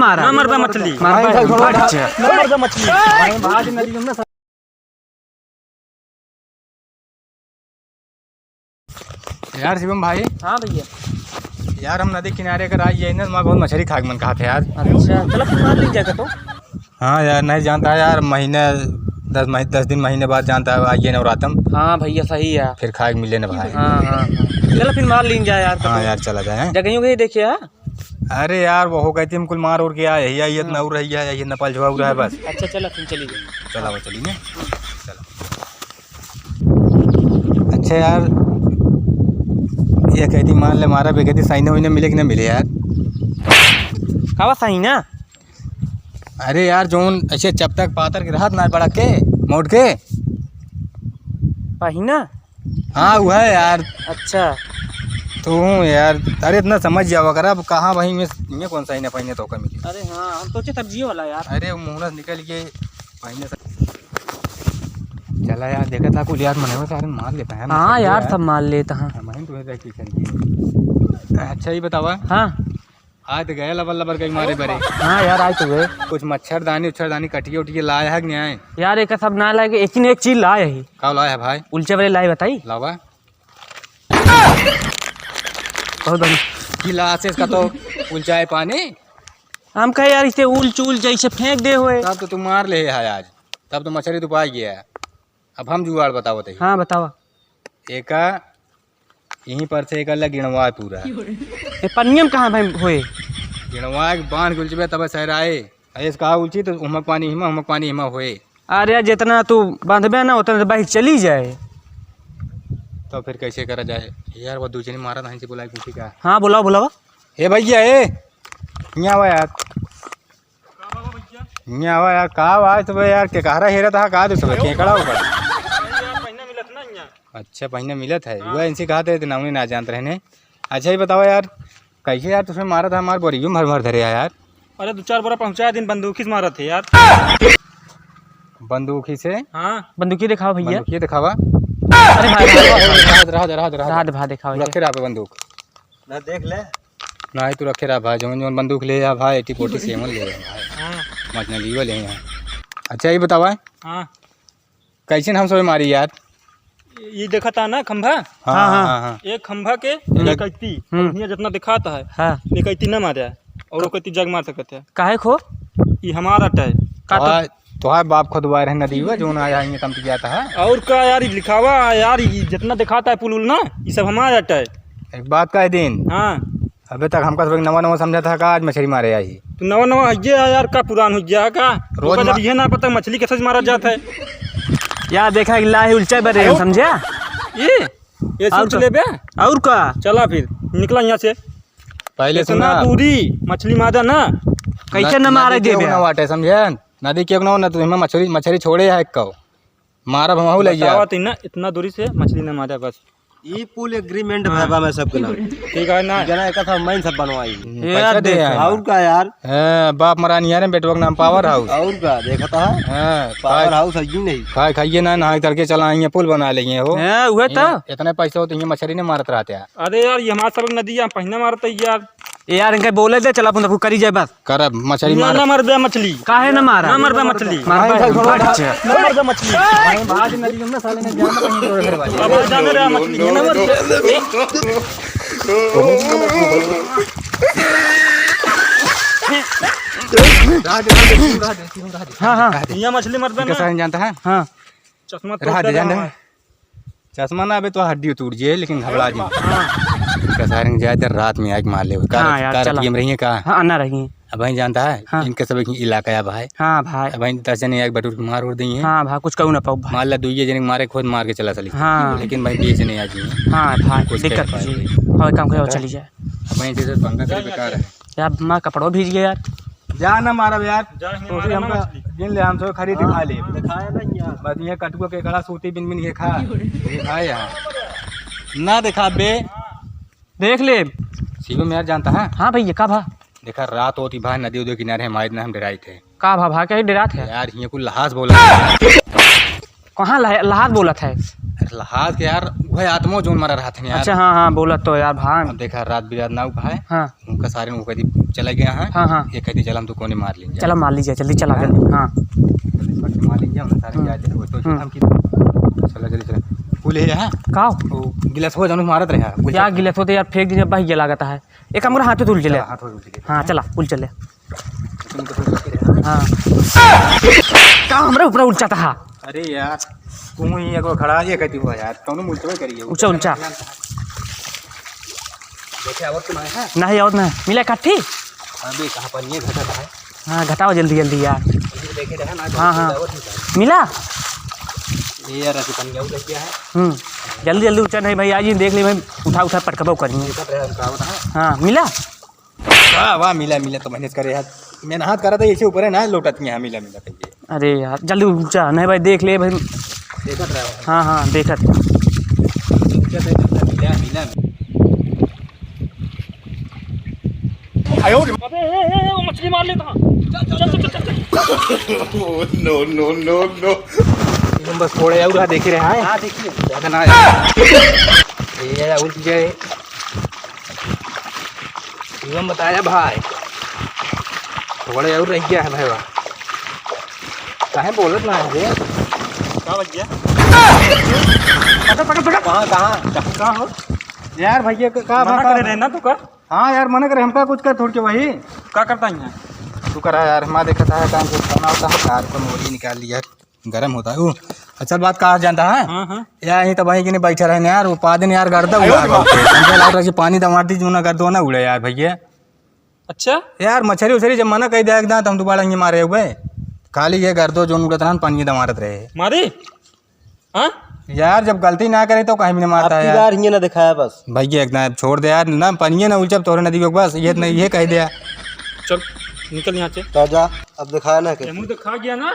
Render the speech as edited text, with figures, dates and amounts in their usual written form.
मारा न मरबा मछली अच्छा न मरबा मछली। यार शिवम भाई, हाँ भैया। यार हम नदी किनारे कर आई है ना, वहाँ बहुत मछली खा के मन कहा था यार। अच्छा चलो फिर मार लीजिएगा तो। हाँ यार, नहीं जानता है यार, महीने 10 दिन महीने बाद जानता है आइए नवरातम, हाँ भैया सही है। फिर खा के मिले ना भाई। हाँ चलो फिर मार लीजिए यार। हाँ यार चला जाए। जगह गई देखिए। हाँ अरे यार वो हो गई थी, हम कुल मार उड़ के आए, यही आई इतना उड़ रही है, यही नपल झुआ उड़ रहा है बस। अच्छा चलो फिर चलिए। चला वो चलिए चलो। अच्छा यार, ये कहती मान ले मारा भी, कहती साइने वाइने मिले कि ना मिले यार। कहा सही ना। अरे यार जोन ऐसे जब तक पातर के रहत ना बड़ा के मोड़ के पहिना। हाँ वो है यार। अच्छा तो यार, अरे इतना समझ जाओ अगर अब कहाँ वहीं में कौन सा ही ना पहिने तो का मिली। अरे हाँ हम सोचे सब्जी वाला यार। अरे वो मुँह निकल के पहिने से चला यार, देखा था कुल यार मने में सारे मार लेता है। हाँ यार सब मार लेता हाँ। मैं तुम्हें देख के चलिए। अच्छा ही बतावा। हाँ आज गए लबर लबर कहीं मारे बरे। हाँ यार आज तो गए। कुछ मच्छरदानी कटिए उटिए लाया है कि नहीं आए? यार एक सब ना लाए, एक ही ने एक चीज लाए ही। कब लाया है भाई? उलचे वाले लाए बताई। लावा बहुत बढ़िया। गिलास से इसका तो उलचाए पानी। हम कहे यार इसे उल चूल जैसे फेंक दे हुए। तब तो तुम मार ले है आज, तब तो मछली तो पाई गया है। अब हम जुगाड़ बताओ बताइए। हाँ बताओ। एक यहीं पर से एक अलग गिणवा पूरा ये पनियम कहाँ भाई हुए? गिणवा बांध उलचबे तब सहराए ऐसे कहा उलची तो उमक पानी हिमा होए। अरे यार जितना तू बांधबे ना उतना तो बाइक चली जाए। तो फिर कैसे करा जाए यार? वो दूसरे मारा नहीं से बुलाई पूछी का। हाँ बुलाओ बुलाओ। हे भैया यहाँ आवा यार, यहाँ आवा यार। कहा आवाज सुबह यार के कहा हेरा था कहा तो सुबह केकड़ा ऊपर। अच्छा पहिना मिलत है वो इनसे कहा थे ना, उन्हें ना जानते रहने। अच्छा ही बताओ यार, कैसे यार तुझे मारा था? हमारे बोरी भर भर धरे यार। अरे 2-4 बोरा पहुँचा दिन बंदूकी से मारा थे यार। बंदूकी से? हाँ बंदूकी दिखाओ भैया। बंदूकी दिखावा। अरे भाई रहा दिखाओ। रखे रहा बंदूक ना देख ले ना तू रखे रहा भाई। जोन बंदूक ले आ भाई, 80-40 सेमन ले भाई, मचना लीव ले यहाँ। अच्छा ये बतावा कैसे हम सब मारी यार? ये देखा था ना खंभा। हाँ हाँ हाँ। एक खंभा के निकलती जितना दिखाता है। हाँ निकलती न मारे और वो कहती जग मार सकते हैं। काहे खो ये हमारा टै तो बाप खुद वायर है नदी हुआ जो आया है कम जाता है। और क्या यार लिखावा यार, जितना दिखाता है पुल उल ना ये सब हमारा टै। एक बात का है दिन। हाँ अबे तक हमका सब नवा समझा था का आज मछली मारे आई। तो नवा यार का पुरान हो गया का रोज ये ना पता मछली कैसे मारा जाता है यार। देखा लाही उलचा बरे समझा ये सोच ले बे। और का चला फिर निकला यहाँ से। पहले सुना दूरी मछली मारा ना कैसे न मारे दे वाटे समझे। नदी के ना तो मछली छोड़े है कहो मारा भमाऊ ले गया इतना दूरी से मछली न मारा बस। ये पुल एग्रीमेंट भाबा में सब ना ठीक है ना जना एक था मैं सब बनवाई यार दे और का यार। बाप मरानी यार बेटवा का नाम पावर हाउस। और का देखा था पावर हाउस है ही नहीं। खाइए ना नहा करके चला आइए पुल बना लेंगे हो हुए था इतने पैसे हो तो ये मछली नहीं मारत रहते हैं। अरे यार ये हमारा सब नदी पहिना मारता यार। यार इनके बोले दे चला अपन करी जाए बस कर मछली मार ना मर बे मछली काहे ना मारा ना मर बे मछली अच्छा ना मर बे मछली आज नदी में साले ने जान कहीं भाई अब जाने रे मछली ना मर हां ये मछली मर बे कैसा जानता है। हां चश्मा रहा दे जान चश्मा ना अबे तो हड्डी टूट जाए लेकिन घबरा जी कसारंग ज्यादा रात में आग मार ले गेम रही है का। हाँ आना रही है अब भाई जानता है। हाँ। इनके सब इलाका है भाई। हाँ भाई अब भाई 10 जने एक बटूर मार उड़ दी है। हाँ भाई कुछ कहूँ ना पाऊ मान ला 2 जने मारे खुद मार के चला चली। हाँ लेकिन भाई 20 जने आ जाइए। हाँ भाई कुछ दिक्कत और काम करे चली जाए भाई जैसे पंगा करे बेकार है यार। मां कपड़ों भीज गया यार। जा ना मारा यार जिन ले हम सब खरीद खा ले दिखाया नहीं यार बस ये कटुआ के कड़ा सूती बिन बिन के खा दिखाए यार ना दिखा बे देख ले शिवम यार जानता है। हाँ भैया का भा देखा रात होती भाई नदी उदी किनारे हमारे ना हम डराए थे का भा भाई कहीं डरा थे यार। ये कुछ लहाज बोला कहाँ लहाज बोला था। लहाज के यार वह आत्मो जोन मारा रहा था यार। अच्छा हाँ हाँ बोला तो यार भान। अब देखा रात बिरात ना उठाए, हाँ उनका सारे वो कभी चला गया है। हाँ हाँ ये कहती चल हम तो कोने मार लेंगे। चला मार लीजिए जल्दी चला जल्दी। हाँ जल्दी फट के मार लेंगे हम सारे जाते वो तो हम की चला जल्दी चला। पुल है यहाँ का वो गिलास हो जानो मारत रहा क्या गिलत होते यार फेंक दीजिए भाई ये लागता है। एक काम करो हाथ धुल चले। हाथ हो गए। हाँ चला पुल चले। हाँ का हमरा ऊपर उल्चा था। अरे यार तू ही एगो खड़ा ये कहती हुआ यार कौन मुल्चवे करिए ऊंचा ऊंचा देखे आवत तुम्हारे है नहीं और नहीं मिला काठी। अबे कहां पर ये घटा है। हाँ घटाओ जल्दी जल्दी यार। देखे रहा ना। हाँ हाँ मिला ये यार ऐसे बन गया क्या है। जल्दी जल्दी ऊंचा नहीं भाई आज ही देख ले भाई उठा उठा पटकबो करेंगे। हाँ मिला वाह वाह मिला मिला तो मैंने करे यार मैंने हाथ करा था ऐसे ऊपर है ना लोटत में। हाँ मिला मिला कहिए। अरे यार जल्दी ऊंचा नहीं भाई देख ले भाई। देखत रहा। हाँ हाँ देखत मिला मिला अबे वो मछली मार लेता। चल चल चल नो नो नो नो तुम बस थोड़े और देख रहे हैं। हाँ देखिए ज्यादा ना ये उल्टी गए तुम बताया भाई थोड़े और रह गया है भाई। वाह काहे बोलत ना है रे क्या बच गया। कहाँ हो यार भैया का मना करे रहना तू कर। हाँ यार मना करे हमका कुछ कर थोड़ के वही क्या करता है तू करा यार। माँ देखा था काम से खाना होता है कार को मोरी निकाल लिया गर्म होता है। अच्छा बात कहा जानता है। हाँ हाँ यार यहीं तो भाई कि नहीं बैठा रहे यार वो पादन यार गर्दा हुआ पानी दमाती जो ना कर दो ना उड़े यार भैया। अच्छा यार मछली उछली जब मना कही दे एकदम तो हम दोबारा ये मारे हुए खाली ये गर्दो जो उड़त रहा पानी दमारत रहे मारी। हाँ यार जब गलती ना करे तो कहीं भी नहीं मारता है यार ये ना दिखाया बस भैया एकदम छोड़ दे यार ना पानी ना उलझब तोरे नदी बस ये कह दिया। चल निकल यहाँ से। तो जा अब दिखाया ना मुँह तो खा गया ना।